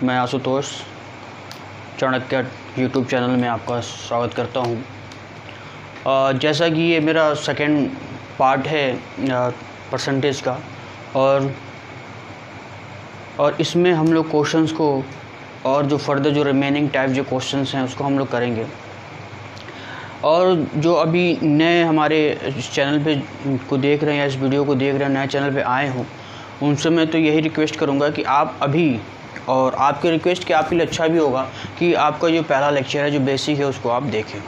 मैं Ashutosh Chanakya YouTube channel में आपका स्वागत करता हूं। जैसा कि ये मेरा सेकंड पार्ट है परसेंटेज का और इसमें हम लोग क्वेश्चंस को और जो फर्दर जो रिमेनिंग टाइप जो क्वेश्चंस हैं उसको हम लोग करेंगे। और जो अभी नए हमारे चैनल पे को देख रहे हैं या इस वीडियो को देख रहे हैं, नए चैनल पे आए हों, उनसे मैं तो यही रिक्वेस्ट करूंगा कि आप अभी, और आपकी रिक्वेस्ट कि आपके लिए अच्छा भी होगा कि आपका जो पहला लेक्चर है जो बेसिक है उसको आप देखें,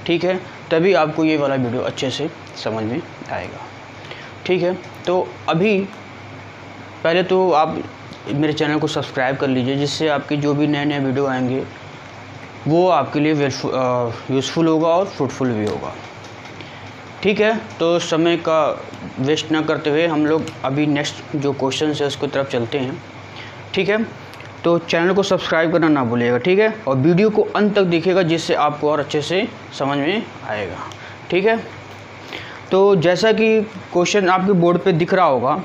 ठीक है, तभी आपको ये वाला वीडियो अच्छे से समझ में आएगा, ठीक है। तो अभी पहले तो आप मेरे चैनल को सब्सक्राइब कर लीजिए, जिससे आपके जो भी नए नए वीडियो आएंगे वो आपके लिए यूज़फुल होगा और फ्रूटफुल भी होगा, ठीक है। तो समय का वेस्ट ना करते हुए हम लोग अभी नेक्स्ट जो क्वेश्चन है उसको तरफ चलते हैं, ठीक है। तो चैनल को सब्सक्राइब करना ना भूलिएगा, ठीक है, और वीडियो को अंत तक देखिएगा जिससे आपको और अच्छे से समझ में आएगा, ठीक है। तो जैसा कि क्वेश्चन आपके बोर्ड पे दिख रहा होगा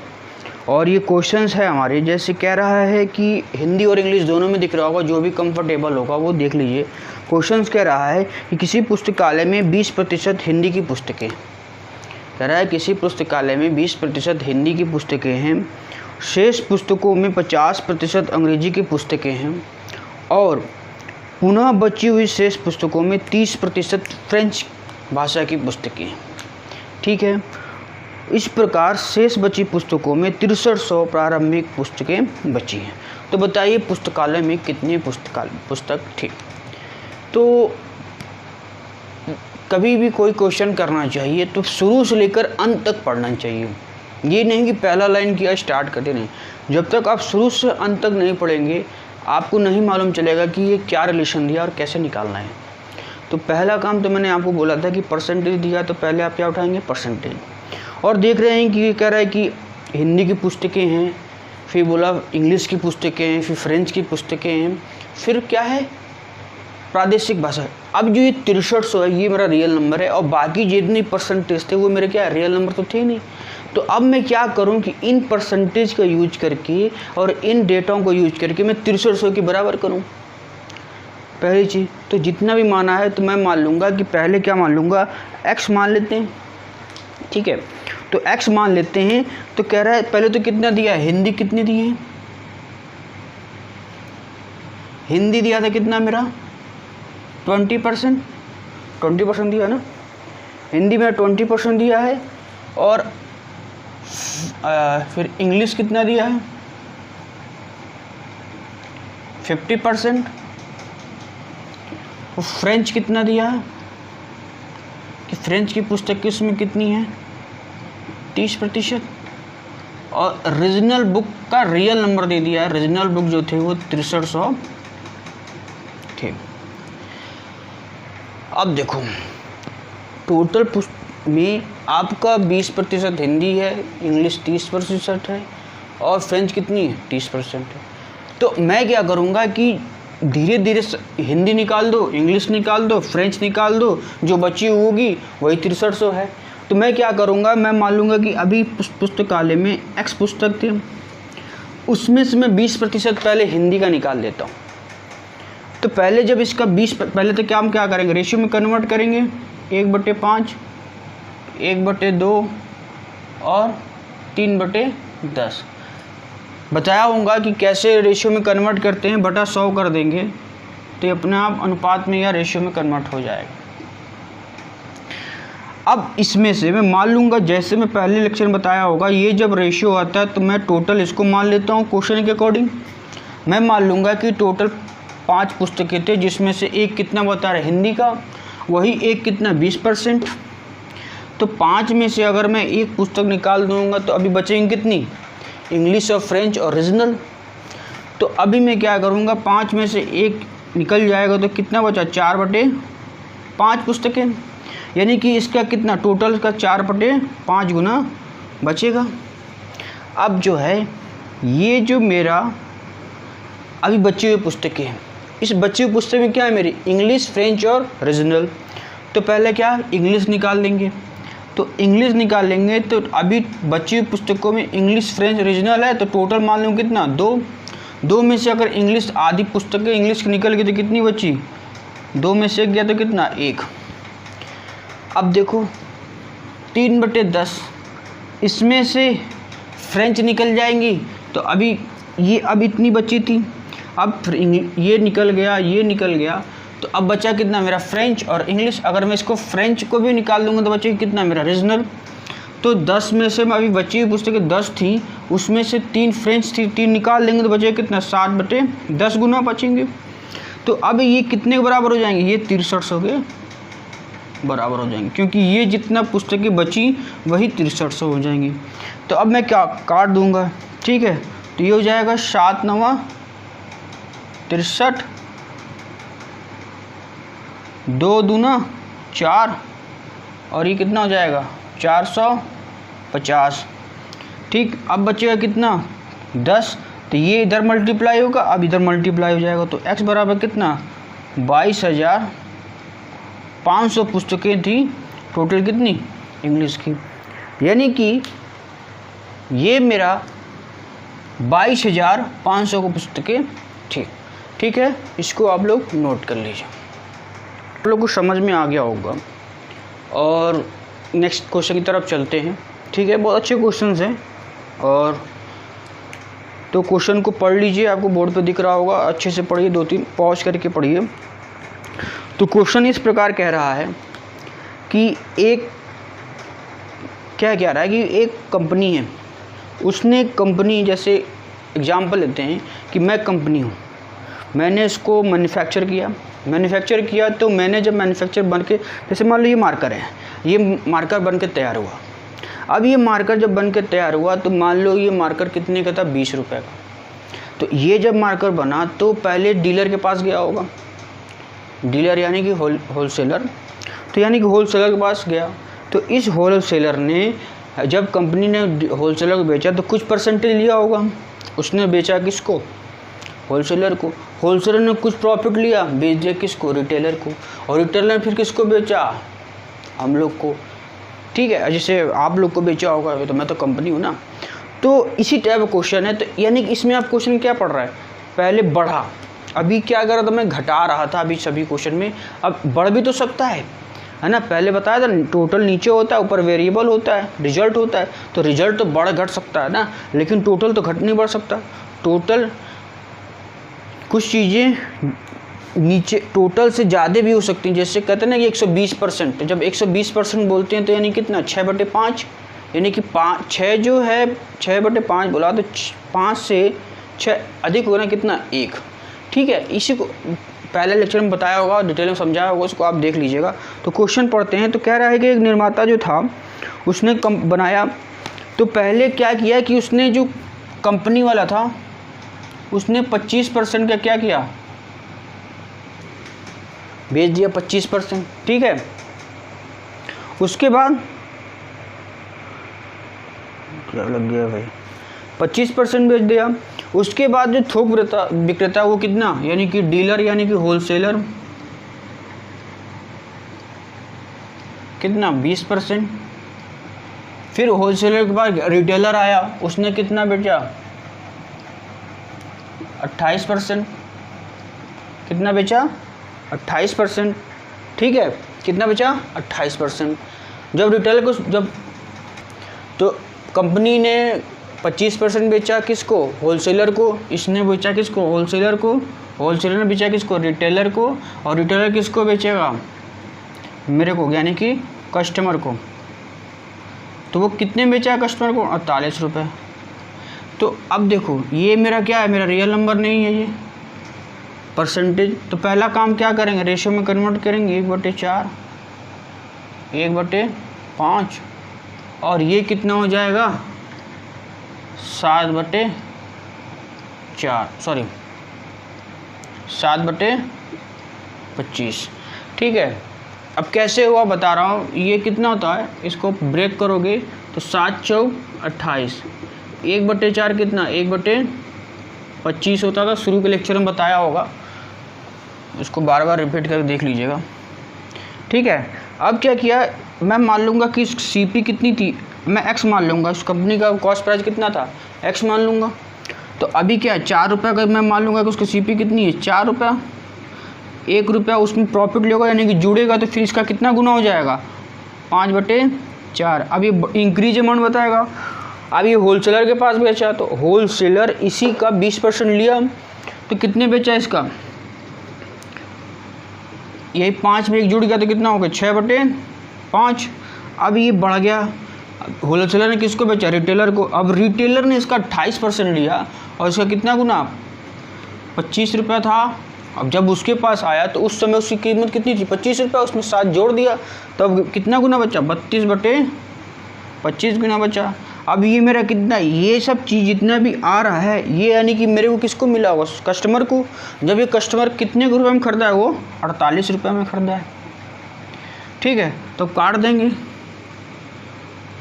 और ये क्वेश्चंस है हमारे, जैसे कह रहा है कि हिंदी और इंग्लिश दोनों में दिख रहा होगा, जो भी कंफर्टेबल होगा वो देख लीजिए। क्वेश्चंस कह रहा है कि किसी पुस्तकालय में 20% हिंदी की पुस्तकें, कह रहा है किसी पुस्तकालय में 20% हिंदी की पुस्तकें हैं, शेष पुस्तकों में 50% अंग्रेजी की पुस्तकें हैं और पुनः बची हुई शेष पुस्तकों में 30% फ्रेंच भाषा की पुस्तकें, ठीक है। इस प्रकार शेष बची पुस्तकों में 6300 प्रारंभिक पुस्तकें बची हैं। तो बताइए पुस्तकालय में कितनी पुस्तक थी। तो कभी भी कोई क्वेश्चन करना चाहिए तो शुरू से लेकर अंत तक पढ़ना चाहिए। ये नहीं कि पहला लाइन किया स्टार्ट करते नहीं। जब तक आप शुरू से अंत तक नहीं पढ़ेंगे आपको नहीं मालूम चलेगा कि ये क्या रिलेशन दिया और कैसे निकालना है। तो पहला काम तो मैंने आपको बोला था कि परसेंटेज दिया, तो पहले आप क्या उठाएंगे, परसेंटेज। और देख रहे हैं कि ये कह रहा है कि हिंदी की पुस्तकें हैं, फिर बोला इंग्लिश की पुस्तकें हैं, फिर फ्रेंच की पुस्तकें हैं, फिर क्या है, प्रादेशिक भाषा। अब जो ये 6300 है ये मेरा रियल नंबर है और बाकी जितनी परसेंटेज थे वो मेरे क्या रियल नंबर तो थे नहीं। तो अब मैं क्या करूं कि इन परसेंटेज का यूज करके और इन डेटाओं को यूज करके मैं 6300 के बराबर करूं। पहली चीज़ तो जितना भी माना है तो मैं मान लूँगा कि पहले क्या मान लूँगा, x मान लेते हैं, ठीक है। तो x मान लेते हैं। तो कह रहा है पहले तो कितना दिया है, हिंदी कितनी दी है, हिंदी दिया था कितना मेरा 20% दिया ना, हिंदी में 20% दिया है। और फिर इंग्लिश कितना दिया है 50%। और फ्रेंच कितना दिया है कि फ्रेंच की पुस्तक की उसमें कितनी है 30%। और रीजनल बुक का रियल नंबर दे दिया है, रीजनल बुक जो थे वो 6300 थे। अब देखो टोटल पुस्तक में आपका 20% हिंदी है, इंग्लिश 30% है और फ्रेंच कितनी है 30% है। तो मैं क्या करूँगा कि धीरे धीरे हिंदी निकाल दो, इंग्लिश निकाल दो, फ्रेंच निकाल दो, जो बची होगी वही 6300 है। तो मैं क्या करूँगा, मैं मान लूँगा कि अभी पुस्तकालय में x पुस्तक थी, उसमें से मैं 20% पहले हिंदी का निकाल देता हूँ। तो पहले जब इसका 20 पहले तो क्या हम क्या करेंगे, रेशियो में कन्वर्ट करेंगे, 1/5, 1/2 और 3/10। बताया होगा कि कैसे रेशियो में कन्वर्ट करते हैं, बटा 100 कर देंगे तो अपने आप अनुपात में या रेशियो में कन्वर्ट हो जाएगा। अब इसमें से मैं मान लूँगा, जैसे मैं पहले लेक्चर में बताया होगा, ये जब रेशियो आता है तो मैं टोटल इसको मान लेता हूँ क्वेश्चन के अकॉर्डिंग। मैं मान लूँगा कि टोटल 5 पुस्तकें थे, जिसमें से एक कितना बता रहा है हिंदी का, वही एक कितना 20%। तो 5 में से अगर मैं एक पुस्तक निकाल दूँगा तो अभी बचेंगे कितनी, इंग्लिश और फ्रेंच और रीजनल। तो अभी मैं क्या करूँगा, 5 में से एक निकल जाएगा तो कितना बचा 4/5 पुस्तकें, यानी कि इसका कितना टोटल का 4/5 गुना बचेगा। अब जो है ये जो मेरा अभी बची हुई पुस्तकें हैं, इस बची हुई पुस्तक में क्या है मेरी इंग्लिश, फ्रेंच और रीजनल। तो पहले क्या इंग्लिश निकाल लेंगे, तो इंग्लिश निकाल लेंगे तो अभी बची हुई पुस्तकों में इंग्लिश, फ्रेंच, रीजनल है, तो टोटल मान लो कितना 2 2 में से अगर इंग्लिश आधी पुस्तकें इंग्लिश की निकल गई तो कितनी बची? 2 में से 1 गया तो कितना? 1। अब देखो 3/10 इसमें से फ्रेंच निकल जाएंगी, तो अभी ये अब इतनी बची थी, अब ये निकल गया, ये निकल गया, तो अब बचा कितना मेरा? फ्रेंच और इंग्लिश। अगर मैं इसको फ्रेंच को भी निकाल दूंगा तो बचेगी कितना मेरा? रीजनल। तो 10 में से अभी बची हुई पुस्तकें 10 थी, उसमें से 3 फ्रेंच थी, 3 निकाल देंगे तो बचेगा कितना? 7/10 गुना बचेंगे। तो अब ये कितने के बराबर हो जाएंगे? ये 6300 के बराबर हो जाएंगे, क्योंकि ये जितना पुस्तकें बची वही 6300 हो जाएंगी। तो अब मैं क्या काट दूंगा, ठीक है, तो ये हो जाएगा 7 9 63, 2 दूना 4, और ये कितना हो जाएगा? 450। ठीक, अब बचेगा कितना? 10। तो ये इधर मल्टीप्लाई होगा, अब इधर मल्टीप्लाई हो जाएगा, तो x बराबर कितना? 22,500 पुस्तकें थी टोटल, कितनी? इंग्लिश की। यानी कि ये मेरा 22,500 को पुस्तकें थी। ठीक है, इसको आप लोग नोट कर लीजिए, आप लोग को समझ में आ गया होगा। और नेक्स्ट क्वेश्चन की तरफ चलते हैं। ठीक है, बहुत अच्छे क्वेश्चंस हैं, और तो क्वेश्चन को पढ़ लीजिए, आपको बोर्ड पे दिख रहा होगा, अच्छे से पढ़िए, 2-3 पॉज करके पढ़िए। तो क्वेश्चन इस प्रकार कह रहा है कि एक क्या कह रहा है कि एक कंपनी है, उसने कंपनी, जैसे एग्जांपल लेते हैं कि मैं कंपनी हूँ, मैंने इसको मैन्युफैक्चर किया, तो मैंने जब मैन्युफैक्चर बन के, जैसे मान लो ये मार्कर है, ये मार्कर बन के तैयार हुआ। अब ये मार्कर जब बन के तैयार हुआ तो मान लो ये मार्कर कितने का था? 20 रुपये का। तो ये जब मार्कर बना तो पहले डीलर के पास गया होगा, डीलर यानी कि होलसेलर, तो यानी कि होलसेलर के पास गया। तो इस होलसेलर ने, जब कंपनी ने होलसेलर को बेचा तो कुछ परसेंटेज लिया होगा, उसने बेचा किसको? होलसेलर को। होलसेलर ने कुछ प्रॉफिट लिया, बेच दिया किसको? रिटेलर को। और रिटेलर ने फिर किसको बेचा? हम लोग को। ठीक है, जैसे आप लोग को बेचा होगा, तो मैं तो कंपनी हूँ ना। तो इसी टाइप का क्वेश्चन है। तो यानी कि इसमें आप क्वेश्चन क्या पढ़ रहा है? पहले बढ़ा, अभी क्या कर रहा था? मैं घटा रहा था अभी सभी क्वेश्चन में, अब बढ़ भी तो सकता है ना। पहले बताया था टोटल नीचे होता है, ऊपर वेरिएबल होता है, रिजल्ट होता है, तो रिजल्ट तो बढ़ घट सकता है ना, लेकिन टोटल तो घट नहीं बढ़ सकता। टोटल कुछ चीज़ें नीचे टोटल से ज़्यादा भी हो सकती हैं, जैसे कहते हैं ना कि 120%। जब 120% बोलते हैं तो यानी कितना? 6/5, यानी कि 6 जो है 6/5 बोला तो 5 से 6 अधिक होना कितना? 1। ठीक है, इसी को पहले लेक्चर में बताया होगा, डिटेल में समझाया होगा, उसको आप देख लीजिएगा। तो क्वेश्चन पढ़ते हैं। तो कह रहा है कि एक निर्माता जो था उसने बनाया, तो पहले क्या किया कि उसने जो कंपनी वाला था उसने 25% का क्या किया? बेच दिया 25%। ठीक है, उसके बाद क्या लग गया भाई? 25% बेच दिया। उसके बाद जो थोक विक्रेता वो कितना? यानी कि डीलर यानी कि होलसेलर कितना? 20%। फिर होलसेलर के बाद रिटेलर आया, उसने कितना बेचा? 28%। कितना बेचा? 28%। ठीक है, कितना बेचा? 28%। जब रिटेलर को, जब तो कंपनी ने 25% बेचा किसको? होलसेलर को। इसने बेचा किसको? होलसेलर को। होलसेलर ने बेचा किसको? रिटेलर को। और रिटेलर किसको बेचेगा? मेरे को, यानी कि कस्टमर को। तो वो कितने बेचा कस्टमर को? 48 रुपये। तो अब देखो ये मेरा क्या है? मेरा रियल नंबर नहीं है, ये परसेंटेज। तो पहला काम क्या करेंगे? रेशियो में कन्वर्ट करेंगे, 1/4, 1/5, और ये कितना हो जाएगा? 7/4, सॉरी 7/25। ठीक है, अब कैसे हुआ बता रहा हूँ। ये कितना होता है? इसको ब्रेक करोगे तो 7 चौक 28, 1/4 कितना? 1/25 होता था। शुरू के लेक्चर में बताया होगा, उसको बार बार रिपीट करके देख लीजिएगा। ठीक है, अब क्या किया? मैं मान लूँगा कि सीपी कितनी थी, मैं एक्स मान लूँगा। उस कंपनी का कॉस्ट प्राइस कितना था? एक्स मान लूँगा। तो अभी क्या है, 4 रुपये का मैं मान लूँगा कि उसकी CP कितनी है, 4 रुपया, 1 रुपया उसमें प्रॉफिट लेगा यानी कि जुड़ेगा, तो फिर इसका कितना गुना हो जाएगा, 5/4। अब ये इंक्रीज अमाउंट बताएगा। अब ये होलसेलर के पास बेचा, तो होलसेलर इसी का 20% लिया, तो कितने बेचा इसका, यही 5 में 1 जुड़ गया तो कितना हो गया, 6/5। अब ये बढ़ गया, होलसेलर ने किसको बेचा, रिटेलर को। अब रिटेलर ने इसका 28% लिया और इसका कितना गुना, 25 रुपया था। अब जब उसके पास आया तो उस समय उसकी कीमत कितनी थी, 25 रुपया, उसमें 7 जोड़ दिया, तब कितना गुना बचा, 32/25 गुना बचा। अब ये मेरा कितना, ये सब चीज़ जितना भी आ रहा है ये यानी कि मेरे को किसको मिला होगा, कस्टमर को। जब ये कस्टमर कितने रुपये में ख़रीदा है, वो 48 रुपये में ख़रीदा है। ठीक है, तो काट देंगे,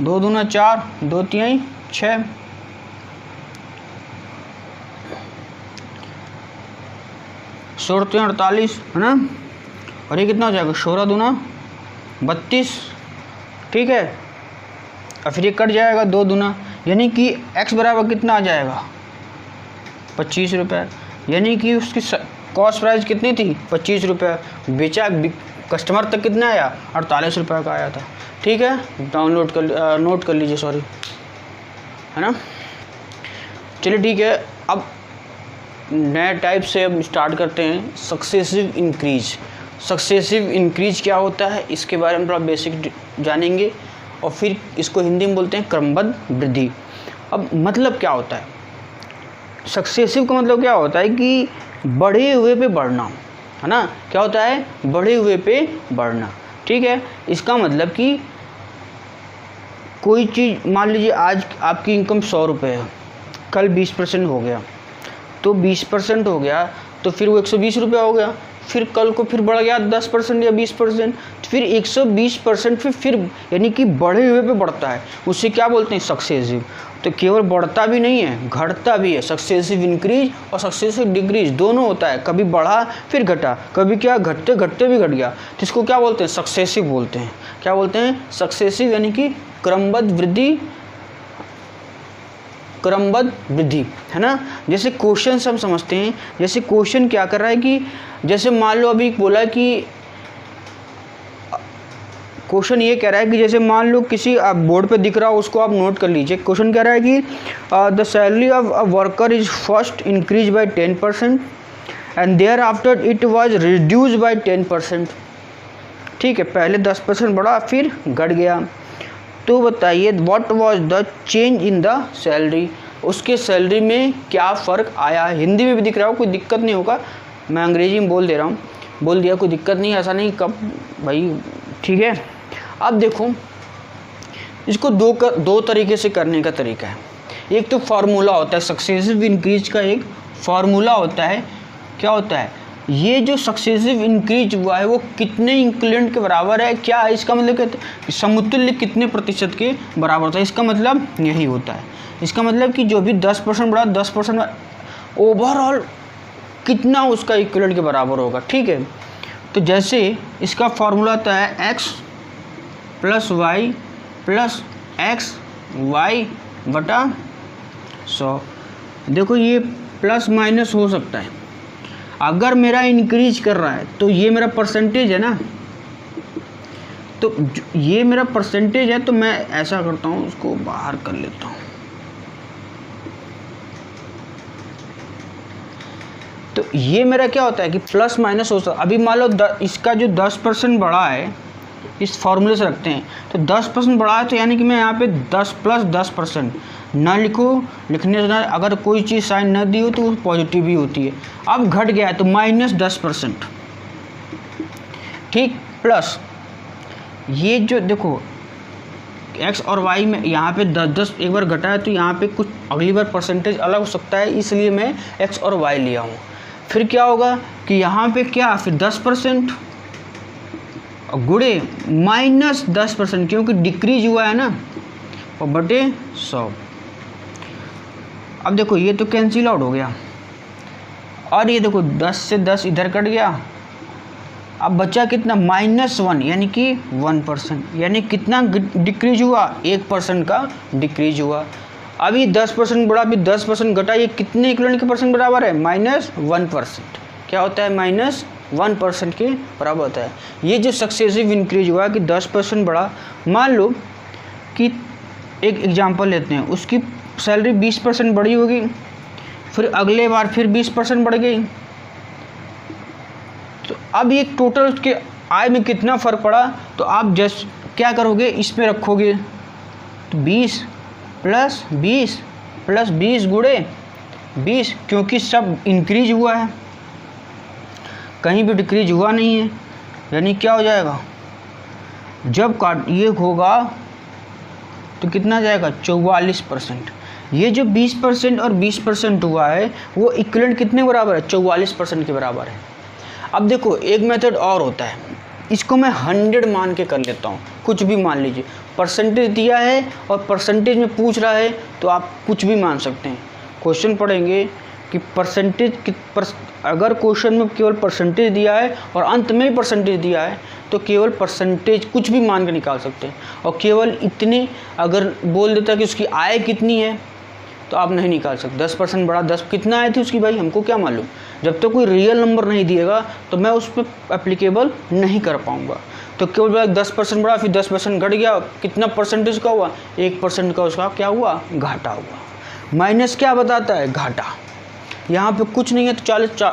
2 दूना 4, 2 तिहाई 6, 48 है ना, और ये कितना हो जाएगा, 16 दूना 32। ठीक है, और फिर ये कट जाएगा 2 दूना, यानी कि x बराबर कितना आ जाएगा, 25 रुपये। यानी कि उसकी कॉस्ट प्राइस कितनी थी, 25 रुपये, बेचा कस्टमर तक कितना आया, 48 रुपये का आया था। ठीक है, डाउनलोड कर नोट कर लीजिए, सॉरी, है ना। चलिए ठीक है, अब नए टाइप से अब स्टार्ट करते हैं, सक्सेसिव इंक्रीज। सक्सेसिव इंक्रीज क्या होता है, इसके बारे में थोड़ा बेसिक जानेंगे, और फिर इसको हिंदी में बोलते हैं क्रमबद्ध वृद्धि। अब मतलब क्या होता है, सक्सेसिव का मतलब क्या होता है कि बढ़े हुए पे बढ़ना, है ना। क्या होता है, बढ़े हुए पे बढ़ना। ठीक है, इसका मतलब कि कोई चीज़, मान लीजिए आज आपकी इनकम 100 रुपये है, कल 20% हो गया, तो 20% हो गया तो फिर वो 120 रुपया हो गया, फिर कल को फिर बढ़ गया 10% या 20%, तो फिर 120% फिर यानी कि बढ़े हुए पे बढ़ता है, उसे क्या बोलते हैं, सक्सेसिव। तो केवल बढ़ता भी नहीं है, घटता भी है। सक्सेसिव इंक्रीज और सक्सेसिव डिक्रीज दोनों होता है, कभी बढ़ा फिर घटा, कभी क्या घटते घटते भी घट गया, तो इसको क्या बोलते हैं, सक्सेसिव बोलते हैं। क्या बोलते हैं, सक्सेसिव, यानी कि क्रमबद्ध वृद्धि, क्रमबद्ध वृद्धि, है ना। जैसे क्वेश्चन हम समझते हैं, जैसे क्वेश्चन क्या कर रहा है कि जैसे मान लो अभी बोला कि क्वेश्चन ये कह रहा है कि जैसे मान लो किसी आप बोर्ड पे दिख रहा हो, उसको आप नोट कर लीजिए। क्वेश्चन कह रहा है कि the salary of a worker is first increase by 10% and thereafter it was reduce by 10%। ठीक है, पहले 10% बढ़ा फिर घट गया, तो बताइए what was the change in the salary, उसके सैलरी में क्या फ़र्क आया। हिंदी में भी दिख रहा हो, कोई दिक्कत नहीं होगा, मैं अंग्रेजी में बोल दे रहा हूँ, बोल दिया, कोई दिक्कत नहीं, ऐसा नहीं कब भाई। ठीक है, अब देखो इसको दो तरीके से करने का तरीका है। एक तो फार्मूला होता है, सक्सेसिव इंक्रीज का एक फार्मूला होता है। क्या होता है, ये जो सक्सेसिव इंक्रीज हुआ है वो कितने इंक्रीमेंट के बराबर है, क्या है इसका मतलब, कहते हैं समतुल्य कितने प्रतिशत के बराबर होता है, इसका मतलब यही होता है। इसका मतलब कि जो भी 10% बढ़ा, 10% ओवरऑल कितना उसका इक्विवेलेंट के बराबर होगा। ठीक है, तो जैसे इसका फार्मूला होता है x + y + xy बटा 100। देखो ये प्लस माइनस हो सकता है, अगर मेरा इंक्रीज कर रहा है तो ये मेरा परसेंटेज है ना, तो ये मेरा परसेंटेज है, तो मैं ऐसा करता हूँ, उसको बाहर कर लेता हूँ। तो ये मेरा क्या होता है कि प्लस माइनस हो सकता है। अभी मान लो इसका जो 10% बढ़ा है, इस फॉर्मूले से रखते हैं, तो 10% बढ़ा है, तो यानी कि मैं यहाँ पे 10 + 10% ना लिखो, लिखने से ना, अगर कोई चीज़ साइन न दी हो तो वो पॉजिटिव ही होती है। अब घट गया है तो -10%। ठीक, प्लस ये जो देखो x और y में यहाँ पे 10-10 एक बार घटा है, तो यहाँ पे कुछ अगली बार परसेंटेज अलग हो सकता है, इसलिए मैं x और y लिया हूँ। फिर क्या होगा कि यहाँ पे क्या, फिर 10% गुणे -10%, क्योंकि डिक्रीज हुआ है ना, और बटे 100। अब देखो ये तो कैंसिल आउट हो गया, और ये देखो 10 से 10 इधर कट गया, अब बचा कितना, -1, यानी कि 1%, यानी कितना डिक्रीज हुआ, 1% का डिक्रीज हुआ। अभी 10% बढ़ा, अभी 10% घटा, ये कितने इक्विवेलेंट के परसेंट बराबर है? -1%। क्या होता है? -1% के बराबर होता है। ये जो सक्सेसिव इंक्रीज हुआ कि 10% बढ़ा, मान लो कि एक एग्जांपल लेते हैं, उसकी सैलरी 20% बढ़ी होगी, फिर अगले बार फिर 20% बढ़ गई, तो अब ये टोटल उसके आय में कितना फ़र्क पड़ा? तो आप जस्ट क्या करोगे, इसमें रखोगे, तो 20 + 20 + 20 गुणे 20, क्योंकि सब इंक्रीज हुआ है, कहीं भी डिक्रीज हुआ नहीं है। यानी क्या हो जाएगा, जब काट ये होगा तो कितना जाएगा? 44%। ये जो 20% और 20% हुआ है वो इक्विवेलेंट कितने बराबर है? 44% के बराबर है। अब देखो एक मेथड और होता है, इसको मैं 100 मान के कर लेता हूँ, कुछ भी मान लीजिए, परसेंटेज दिया है और परसेंटेज में पूछ रहा है तो आप कुछ भी मान सकते हैं। क्वेश्चन पढ़ेंगे कि परसेंटेज अगर क्वेश्चन में केवल परसेंटेज दिया है और अंत में भी परसेंटेज दिया है तो केवल परसेंटेज कुछ भी मान के निकाल सकते हैं, और केवल इतने अगर बोल देता कि उसकी आय कितनी है तो आप नहीं निकाल सकते। 10% बढ़ा, 10 कितना आय थी उसकी, भाई हमको क्या मालूम? जब तक कोई रियल नंबर नहीं दिएगा तो मैं उस पर एप्लीकेबल नहीं कर पाऊँगा। तो केवल 10% बढ़ा, फिर 10% घट गया, कितना परसेंटेज का हुआ? 1% का उसका क्या हुआ? घाटा हुआ। माइनस क्या बताता है? घाटा। यहाँ पे कुछ नहीं है तो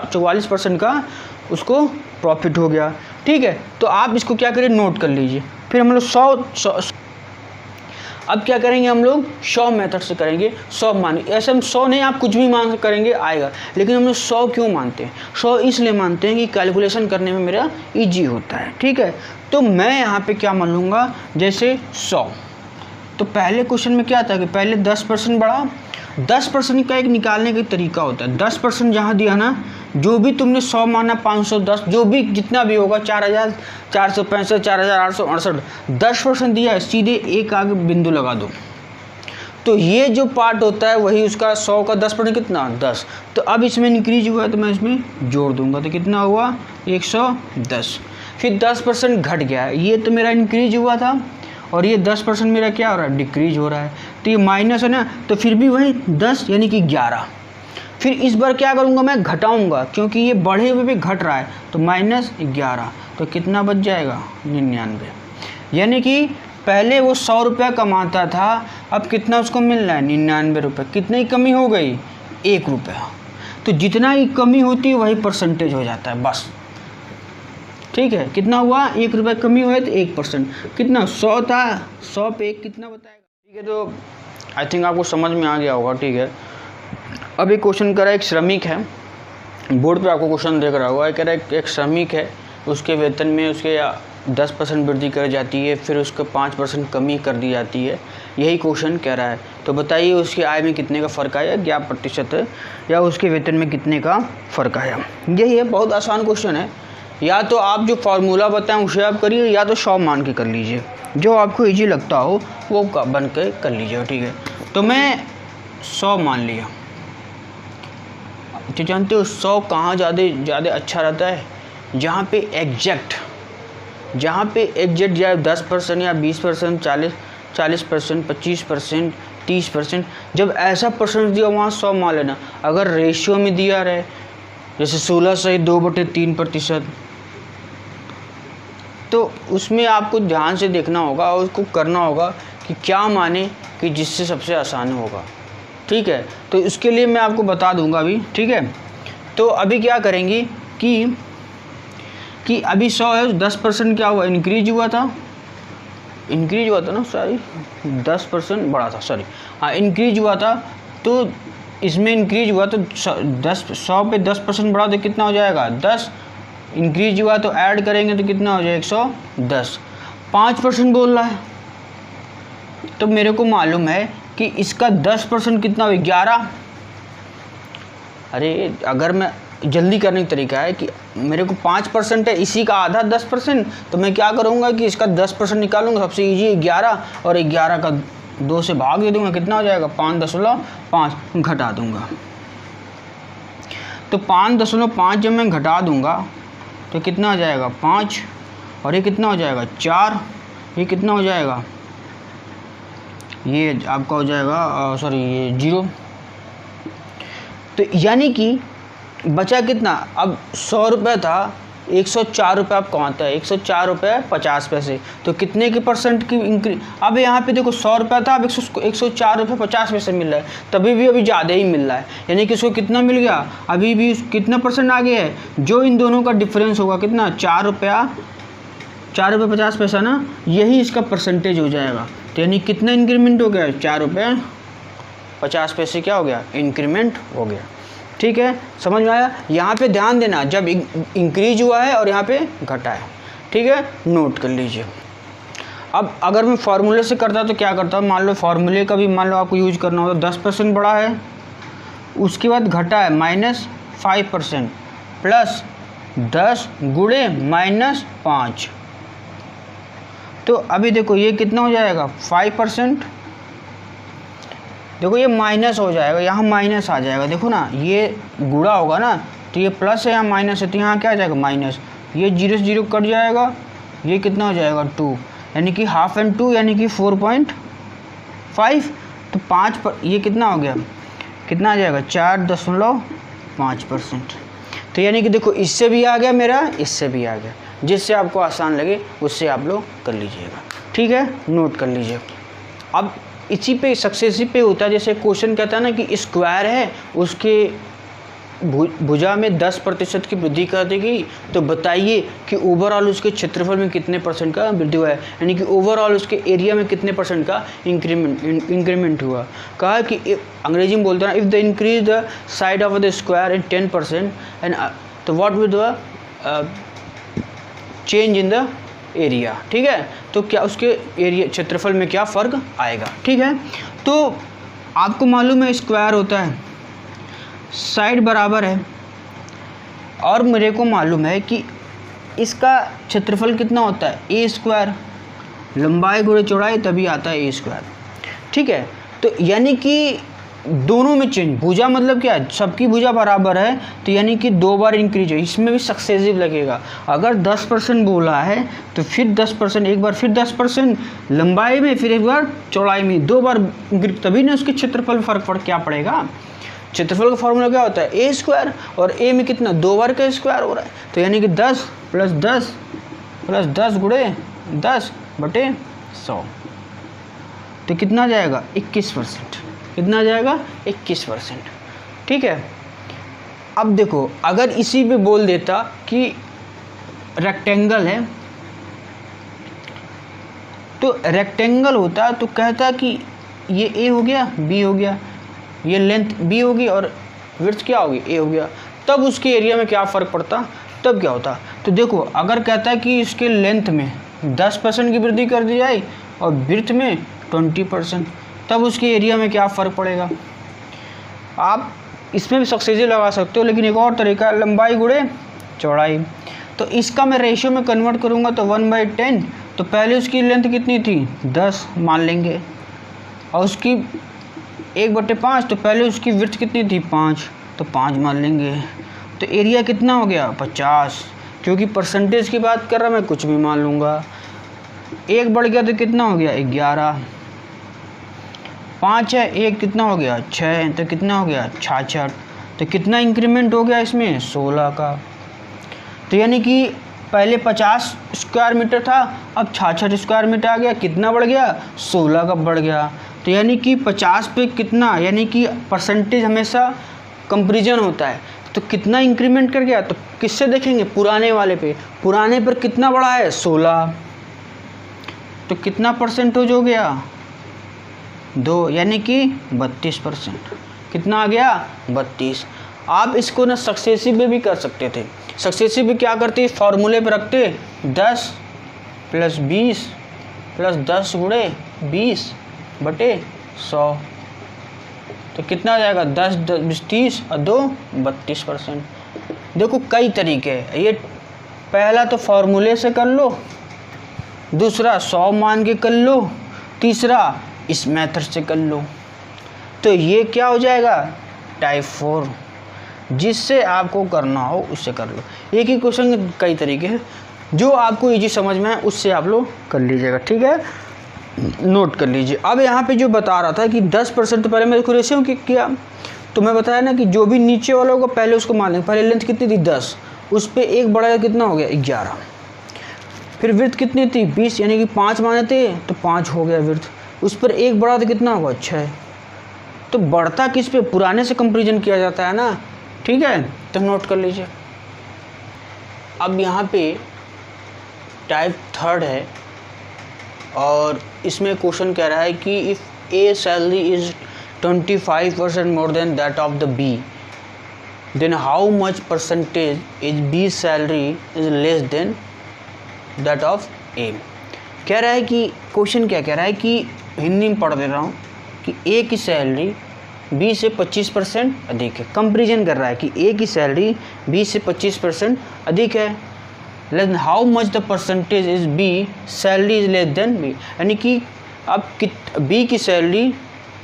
44% का उसको प्रॉफिट हो गया। ठीक है, तो आप इसको क्या करिए, नोट कर लीजिए। फिर हम लोग 100 अब क्या करेंगे, हम लोग 100 मेथड से करेंगे। 100 मान, ऐसे हम 100 नहीं, आप कुछ भी मान करेंगे आएगा, लेकिन हम लोग 100 क्यों मानते हैं? 100 इसलिए मानते हैं कि कैलकुलेशन करने में मेरा ईजी होता है। ठीक है, तो मैं यहाँ पे क्या मान लूँगा, जैसे 100, तो पहले क्वेश्चन में क्या था कि पहले 10% बढ़ा। 10% का एक निकालने का तरीका होता है। 10% जहाँ दिया ना, जो भी तुमने 100 माना, 510, जो भी जितना भी होगा, 4465, 4868, 10% दिया है, सीधे एक आगे बिंदु लगा दो। तो ये जो पार्ट होता है वही उसका 100 का 10% कितना? 10। तो अब इसमें इंक्रीज हुआ है तो मैं इसमें जोड़ दूंगा, तो कितना हुआ? 110। फिर 10% घट गया है, ये तो मेरा इंक्रीज हुआ था, और ये 10% मेरा क्या हो रहा है? डिक्रीज हो रहा है। तो ये माइनस है ना, तो फिर भी वही 10 यानी कि 11। फिर इस बार क्या करूँगा, मैं घटाऊँगा, क्योंकि ये बढ़े हुए भी घट रहा है, तो -11, तो कितना बच जाएगा? 99। यानी कि पहले वो 100 रुपया कमाता था, अब कितना उसको मिल रहा है? 99 रुपये। कितनी कमी हो गई? 1 रुपया। तो जितना ही कमी होती है वही परसेंटेज हो जाता है, बस। ठीक है, कितना हुआ? 1 रुपया कमी हुआ है तो 1%। कितना? 100 था, 100 पे 1 कितना बताएगा? ठीक है, तो आई थिंक आपको समझ में आ गया होगा। ठीक है, अब एक क्वेश्चन कर रहा है, एक श्रमिक है, बोर्ड पे आपको क्वेश्चन देख रहा होगा, कह रहा है एक श्रमिक है, उसके वेतन में उसके 10% वृद्धि कर जाती है, फिर उसको 5% कमी कर दी जाती है। यही क्वेश्चन कह रहा है, तो बताइए उसकी आय में कितने का फ़र्क आया, क्या प्रतिशत है, या उसके वेतन में कितने का फ़र्क आया। यही है, बहुत आसान क्वेश्चन है। या तो आप जो फार्मूला बताएं उसे आप करिए, या तो 100 मान के कर लीजिए, जो आपको ईजी लगता हो वो बन के कर लीजिए। ठीक है, तो मैं 100 मान लिया। तो जानते हो 100 कहाँ ज़्यादा अच्छा रहता है? जहाँ पे एग्जैक्ट या 10% या 20%, 40%, 25%, 30%, जब ऐसा परसेंट दिया वहाँ 100 मान लेना। अगर रेशियो में दिया रहे, जैसे 16/2/3%, तो उसमें आपको ध्यान से देखना होगा और उसको करना होगा कि क्या माने कि जिससे सबसे आसान होगा। ठीक है, तो इसके लिए मैं आपको बता दूंगा अभी। ठीक है, तो अभी क्या करेंगे कि अभी 100 है, 10% क्या हुआ? इंक्रीज हुआ था ना, सॉरी 10% बढ़ा था, सॉरी हाँ इंक्रीज हुआ था। तो इसमें इंक्रीज हुआ तो 100 पे 10% बढ़ा तो कितना हो जाएगा? 10। इंक्रीज हुआ तो ऐड करेंगे तो कितना हो जाएगा? 110। 5% बोल रहा है, तो मेरे को मालूम है कि इसका 10% कितना हो? 11। अरे अगर मैं जल्दी करने का तरीका है कि मेरे को 5% है, इसी का आधा 10%, तो मैं क्या करूँगा कि इसका 10% निकालूंगा, सबसे ईजी 11, और 11 का 2 से भाग दे दूँगा, कितना हो जाएगा? 5.5 घटा दूँगा। तो 5.5 जब मैं घटा दूँगा तो कितना हो जाएगा? 5, और ये कितना हो जाएगा? 4, ये कितना हो जाएगा? ये आपका हो जाएगा सॉरी ये 0। तो यानी कि बचा कितना, अब 100 रुपये था, 104 रुपये आप कमाते हैं, 104 रुपये 50 पैसे, तो कितने के परसेंट की इंक्रीज। अब यहाँ पे देखो 100 रुपये था, अब 104 रुपये 50 पैसे मिल रहा है, तभी भी अभी ज़्यादा ही मिल रहा है, यानी कि उसको कितना मिल गया, अभी भी कितना परसेंट आगे है, जो इन दोनों का डिफरेंस होगा कितना, 4 रुपये 50 पैसा ना, यही इसका परसेंटेज हो जाएगा। तो यानी कितना इंक्रीमेंट हो गया, 4 रुपये 50 पैसे क्या हो गया, इंक्रीमेंट हो गया। ठीक है, समझ में आया। यहाँ पे ध्यान देना, जब इंक्रीज हुआ है और यहाँ पे घटा है, ठीक है, नोट कर लीजिए। अब अगर मैं फार्मूले से करता तो क्या करता, मान लो फार्मूले का भी मान लो आपको यूज करना हो तो 10% बढ़ा है, उसके बाद घटा है -5% प्लस 10 गुणे -5, तो अभी देखो ये कितना हो जाएगा 5%, देखो ये माइनस हो जाएगा, यहाँ माइनस आ जाएगा, देखो ना ये गुणा होगा ना, तो ये प्लस है, यहाँ माइनस है, तो यहाँ क्या आ जाएगा माइनस, ये 0 से 0 कट जाएगा, ये कितना हो जाएगा 2, यानी कि हाफ एंड 2 यानी कि 4.5, तो 5 पर ये कितना हो गया, कितना आ जाएगा 4.5%। तो यानी कि देखो इससे भी आ गया मेरा, इससे भी आ गया, जिससे आपको आसान लगे उससे आप लोग कर लीजिएगा। ठीक है, नोट कर लीजिए। अब इसी पे सक्सेसिव पे होता है, जैसे क्वेश्चन कहता है ना कि स्क्वायर है, उसके भुजा में 10% की वृद्धि कर देगी, तो बताइए कि ओवरऑल उसके क्षेत्रफल में कितने % का वृद्धि हुआ है, यानी कि ओवरऑल उसके एरिया में कितने % का इंक्रीमेंट हुआ। कहा कि अंग्रेजी में बोलते हैं if the increase the side of the square in 10% and तो what will the change in the area. ठीक है, तो क्या उसके एरिया क्षेत्रफल में क्या फ़र्क आएगा। ठीक है, तो आपको मालूम है स्क्वायर होता है, साइड बराबर है, और मेरे को मालूम है कि इसका क्षेत्रफल कितना होता है a², लंबाई गुणे चौड़ाई तभी आता है a²। ठीक है, तो यानी कि दोनों में चेंज, भुजा मतलब क्या है, सबकी भुजा बराबर है, तो यानी कि 2 बार इंक्रीज है, इसमें भी सक्सेसिव लगेगा। अगर 10% बोला है तो फिर 10%, एक बार फिर 10% लंबाई में, फिर एक बार चौड़ाई में, 2 बार, तभी ना उसके क्षेत्रफल फर्क क्या पड़ेगा। क्षेत्रफल का फॉर्मूला क्या होता है a² और a में कितना 2 बार का स्क्वायर हो रहा है, तो यानी कि 10 + 10 + 10 गुणे 10/100, तो कितना जाएगा 21%, कितना आ जाएगा 21%। ठीक है, अब देखो अगर इसी पे बोल देता कि रेक्टेंगल है, तो रेक्टेंगल होता तो कहता कि ये a हो गया, b हो गया, ये लेंथ b होगी और विड्थ क्या होगी a हो गया, तब उसके एरिया में क्या फ़र्क पड़ता, तब क्या होता। तो देखो अगर कहता है कि इसके लेंथ में 10% की वृद्धि कर दी जाए और विड्थ में 20%, तब उसके एरिया में क्या फ़र्क पड़ेगा। आप इसमें भी सक्सेसिव लगा सकते हो, लेकिन एक और तरीका है लंबाई गुणे चौड़ाई। तो इसका मैं रेशियो में कन्वर्ट करूँगा तो 1/10, तो पहले उसकी लेंथ कितनी थी 10 मान लेंगे, और उसकी 1/5, तो पहले उसकी विड्थ कितनी थी 5, तो 5 मान लेंगे, तो एरिया कितना हो गया 50, क्योंकि परसेंटेज की बात कर रहा मैं कुछ भी मान लूँगा। 1 बढ़ गया तो कितना हो गया 11, 5 है, 1 कितना हो गया 6, तो कितना हो गया 66, तो कितना इंक्रीमेंट हो गया इसमें 16 का। तो यानी कि पहले 50 स्क्वायर मीटर था, अब 66 स्क्वायर मीटर आ गया, कितना बढ़ गया 16 का बढ़ गया। तो यानी कि 50 पे कितना, यानी कि परसेंटेज हमेशा कंपैरिजन होता है, तो कितना इंक्रीमेंट कर गया, तो किससे देखेंगे पुराने वाले पे, पुराने पर कितना बढ़ा है 16, तो कितना परसेंटेज हो गया 2, यानी कि 32%, कितना आ गया 32। आप इसको ना सक्सेसिव में भी कर सकते थे, सक्सेसिव में क्या करते फार्मूले पे रखते 10 + 20 + 10 गुणे 20/100, तो कितना आ जाएगा 10 20 30 और 2 32%। देखो कई तरीके हैं, ये पहला तो फार्मूले से कर लो, दूसरा 100 मान के कर लो, तीसरा इस मेथड से कर लो, तो ये क्या हो जाएगा टाइप 4, जिससे आपको करना हो उससे कर लो। एक ही क्वेश्चन कई तरीके हैं, जो आपको इजी समझ में आए उससे आप लोग कर लीजिएगा। ठीक है, नोट कर लीजिए। अब यहाँ पे जो बता रहा था कि 10%, तो पहले मैं इसको रेशियो किया, तो मैं बताया ना कि जो भी नीचे वाला होगा पहले उसको मान लेंगे। पहले लेंथ कितनी थी 10, उस पर एक बढ़ाया कितना हो गया 11। फिर विड्थ कितनी थी 20, यानी कि 5 माने थे तो 5 हो गया विड्थ। उस पर एक बढ़ा तो कितना होगा 6। तो बढ़ता किस पे, पुराने से कंपेरिजन किया जाता है ना, ठीक है, तो नोट कर लीजिए। अब यहाँ पे टाइप थर्ड है और इसमें क्वेश्चन कह रहा है कि if A salary is 25% more than that of the B, then how much percentage is B salary is less than that of A. कह रहा है कि क्वेश्चन क्या कह रहा है कि हिंदी में पढ़ दे रहा हूँ कि ए की सैलरी बी से 25% अधिक है। कंपेरिजन कर रहा है कि ए की सैलरी बी से 25% अधिक है, लेकिन how much the percentage is B salary is less than B, यानी कि अब बी की सैलरी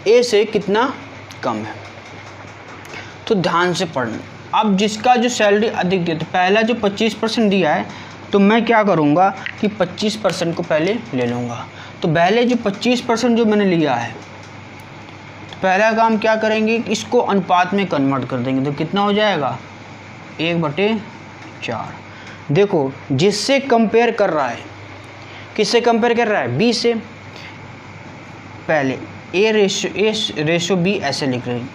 ए से कितना कम है। तो ध्यान से पढ़ना। अब जिसका जो सैलरी अधिक दिया, तो पहला जो 25% दिया है, तो मैं क्या करूँगा कि 25% को पहले ले लूँगा। तो पहले जो 25% जो मैंने लिया है, तो पहला काम क्या करेंगे, इसको अनुपात में कन्वर्ट कर देंगे। तो कितना हो जाएगा 1/4। देखो जिससे कंपेयर कर रहा है, किससे कंपेयर कर रहा है, बी से। पहले ए रेशो बी ऐसे लिख रहे हैं,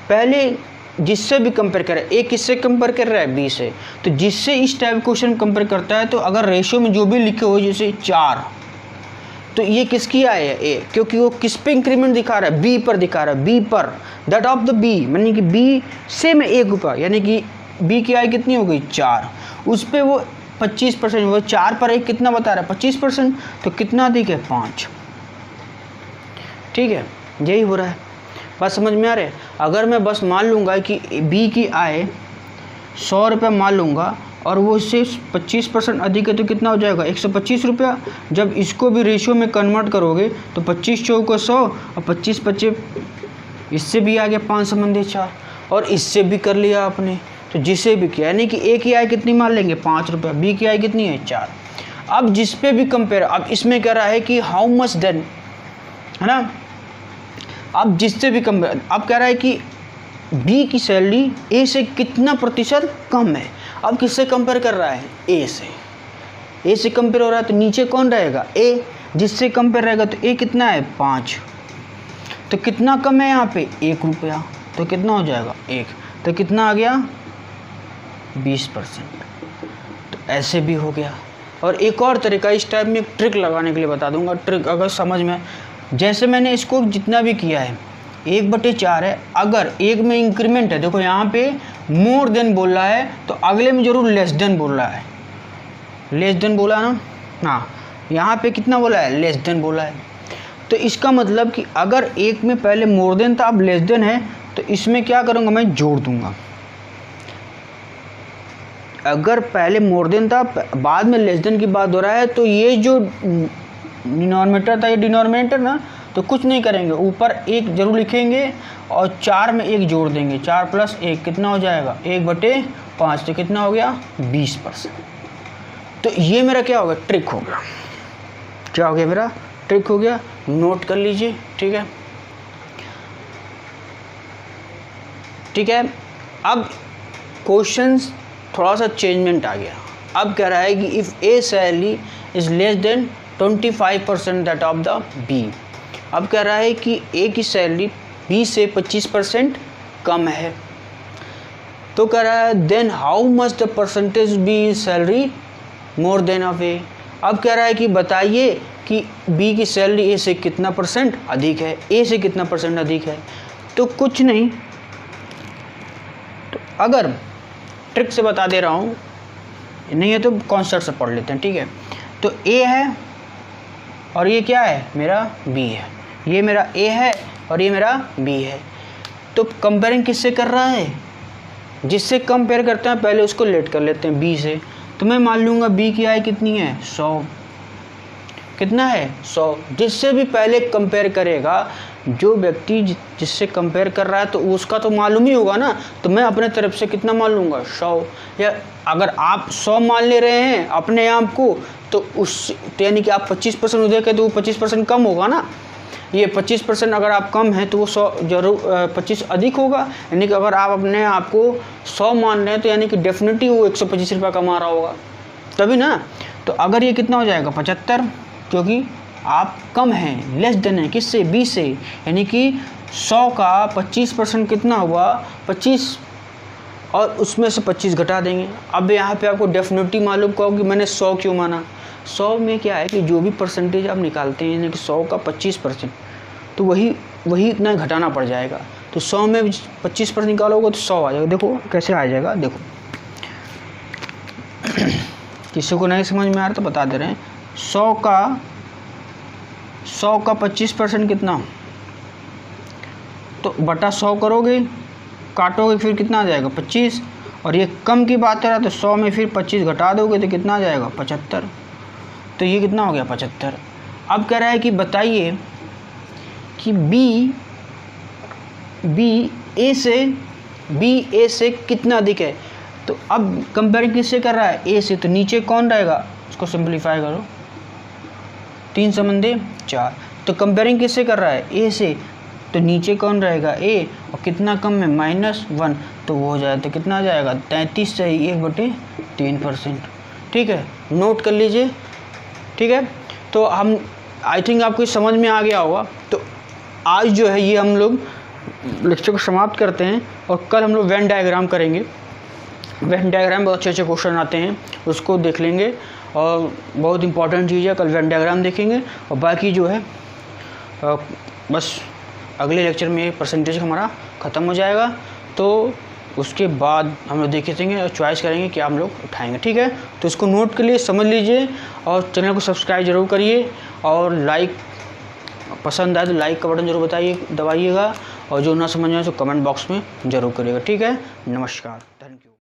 पहले जिससे भी कंपेयर कर रहा है, ए किससे कंपेयर कर रहा है, बी से। तो जिससे इस टाइप क्वेश्चन कंपेयर करता है, तो अगर रेशो में जो भी लिखे हो जैसे 4, तो ये किसकी आय है, ए, क्योंकि वो किस पे इंक्रीमेंट दिखा रहा है, बी पर दिखा रहा है, बी पर, दैट ऑफ द बी, यानी कि बी से में 1 रुपया, यानी कि बी की आय कितनी हो गई 4, उस पर वो 25%, वो 4 पर 1 कितना बता रहा है 25%, तो कितना अधिक है 5। ठीक है, यही हो रहा है। बात समझ में आ रहा है। अगर मैं बस मान लूँगा कि बी की आय 100 रुपये मान लूँगा और वो इससे 25% अधिक है, तो कितना हो जाएगा 125 रुपया। जब इसको भी रेशियो में कन्वर्ट करोगे तो 25 चौक 100 और 25 25, इससे भी आ गया 5 संबंधी 4, और इससे भी कर लिया आपने, तो जिसे भी किया, यानी कि ए की आय कितनी मान लेंगे 5 रुपया, बी की आय कितनी है 4। अब जिस पे भी कंपेयर, अब इसमें कह रहा है कि हाउ मच देन, है ना। अब जिससे भी कंपेयर, अब कह रहा है कि बी की सैलरी ए से कितना प्रतिशत कम है। अब किससे कंपेयर कर रहा है, ए से। ए से कंपेयर हो रहा है तो नीचे कौन रहेगा, ए। जिससे कंपेयर रहेगा तो ए कितना है 5, तो कितना कम है यहाँ पे 1 रुपया, तो कितना हो जाएगा 1, तो कितना आ गया 20%। तो ऐसे भी हो गया। और एक और तरीका इस टाइप में एक ट्रिक लगाने के लिए बता दूंगा। ट्रिक अगर समझ में, जैसे मैंने इसको जितना भी किया है 1/4 है, अगर एक में इंक्रीमेंट है, देखो यहाँ पे मोर देन बोल रहा है तो अगले में जरूर लेस देन बोल रहा है, लेस देन बोला ना, हाँ यहाँ पे कितना बोला है लेस देन बोला है। तो इसका मतलब कि अगर एक में पहले मोर देन था अब लेस देन है, तो इसमें क्या करूँगा मैं जोड़ दूंगा। अगर पहले मोर देन था बाद में लेस देन की बात हो रहा है, तो ये जो डिनोमिनेटर था ये डिनोमिनेटर ना, तो कुछ नहीं करेंगे, ऊपर 1 जरूर लिखेंगे और 4 में 1 जोड़ देंगे। 4 + 1 कितना हो जाएगा 1/5, तो कितना हो गया 20%। तो ये मेरा क्या हो गया ट्रिक हो गया, क्या हो गया मेरा ट्रिक हो गया, नोट कर लीजिए। ठीक है, ठीक है। अब क्वेश्चंस थोड़ा सा चेंजमेंट आ गया। अब कह रहा है कि if A salary is less than 25% that of the B. अब कह रहा है कि ए की सैलरी बी से 25% कम है, तो कह रहा है then how much the percentage be salary more than of a. अब कह रहा है कि बताइए कि बी की सैलरी ए से कितना परसेंट अधिक है, ए से कितना परसेंट अधिक है। तो कुछ नहीं, तो अगर ट्रिक से बता दे रहा हूँ, नहीं है तो कॉन्सेप्ट से पढ़ लेते हैं। ठीक है, तो ए है और ये क्या है मेरा बी है, ये मेरा ए है और ये मेरा बी है। तो कंपेयरिंग किससे कर रहा है, जिससे कंपेयर करते हैं पहले उसको लेट कर लेते हैं बी से। तो मैं मान लूँगा बी की आय कितनी है 100, कितना है 100। जिससे भी पहले कंपेयर करेगा जो व्यक्ति जिससे कंपेयर कर रहा है तो उसका तो मालूम ही होगा ना, तो मैं अपने तरफ से कितना मान लूँगा 100। या अगर आप 100 मान ले रहे हैं अपने आप को तो यानी कि आप 25% उधर के तो वो 25% कम होगा ना। ये 25% अगर आप कम हैं तो वो 100 जरूर 25 अधिक होगा। यानी कि अगर आप अपने आप को 100 मान रहे हैं तो यानी कि डेफिनेटली वो 125 रुपये कमा रहा होगा तभी ना। तो अगर ये कितना हो जाएगा 75, क्योंकि आप कम हैं, लेस देन है किससे 20 से, यानी कि 100 का 25% कितना हुआ 25, और उसमें से 25 घटा देंगे। अब यहाँ पे आपको डेफिनेटली मालूम कहो कि मैंने 100 क्यों माना। 100 में क्या है कि जो भी परसेंटेज आप निकालते हैं यानी कि 100 का 25%, तो वही इतना घटाना पड़ जाएगा। तो 100 में 25% निकालोगे तो 100 आ जाएगा। देखो कैसे आ जाएगा, देखो किसी को नहीं समझ में आ रहा तो बता दे रहे हैं। 100 का 25% कितना, तो बटा 100 करोगे, काटोगे, फिर कितना आ जाएगा 25। और ये कम की बात है तो 100 में फिर 25 घटा दोगे तो कितना आ जाएगा 75। तो ये कितना हो गया 75। अब कह रहा है कि बताइए कि बी ए से कितना अधिक है। तो अब कंपेयर किससे कर रहा है, ए से, तो नीचे कौन रहेगा, उसको सिंपलीफाई करो, 3 समंदे 4। तो कंपेयरिंग किससे कर रहा है, ए से, तो नीचे कौन रहेगा ए, और कितना कम है -1, तो वो हो जाए तो कितना आ जाएगा 33 से 1/3%। ठीक है, नोट कर लीजिए। ठीक है, तो हम आई थिंक आपको समझ में आ गया होगा। तो आज जो है ये हम लोग लेक्चर को समाप्त करते हैं, और कल हम लोग वेन डायग्राम करेंगे। वेन डायग्राम बहुत अच्छे क्वेश्चन आते हैं, उसको देख लेंगे, और बहुत इंपॉर्टेंट चीज़ है, कल वेन डायग्राम देखेंगे। और बाकी जो है बस अगले लेक्चर में परसेंटेज हमारा ख़त्म हो जाएगा, तो उसके बाद हम लोग देखेंगे और चॉइस करेंगे क्या हम लोग उठाएंगे। ठीक है, तो इसको नोट के लिए समझ लीजिए, और चैनल को सब्सक्राइब ज़रूर करिए, और लाइक पसंद आए तो लाइक का बटन जरूर दबाइएगा, और जो ना समझ में आए तो कमेंट बॉक्स में ज़रूर करिएगा। ठीक है, नमस्कार, थैंक यू।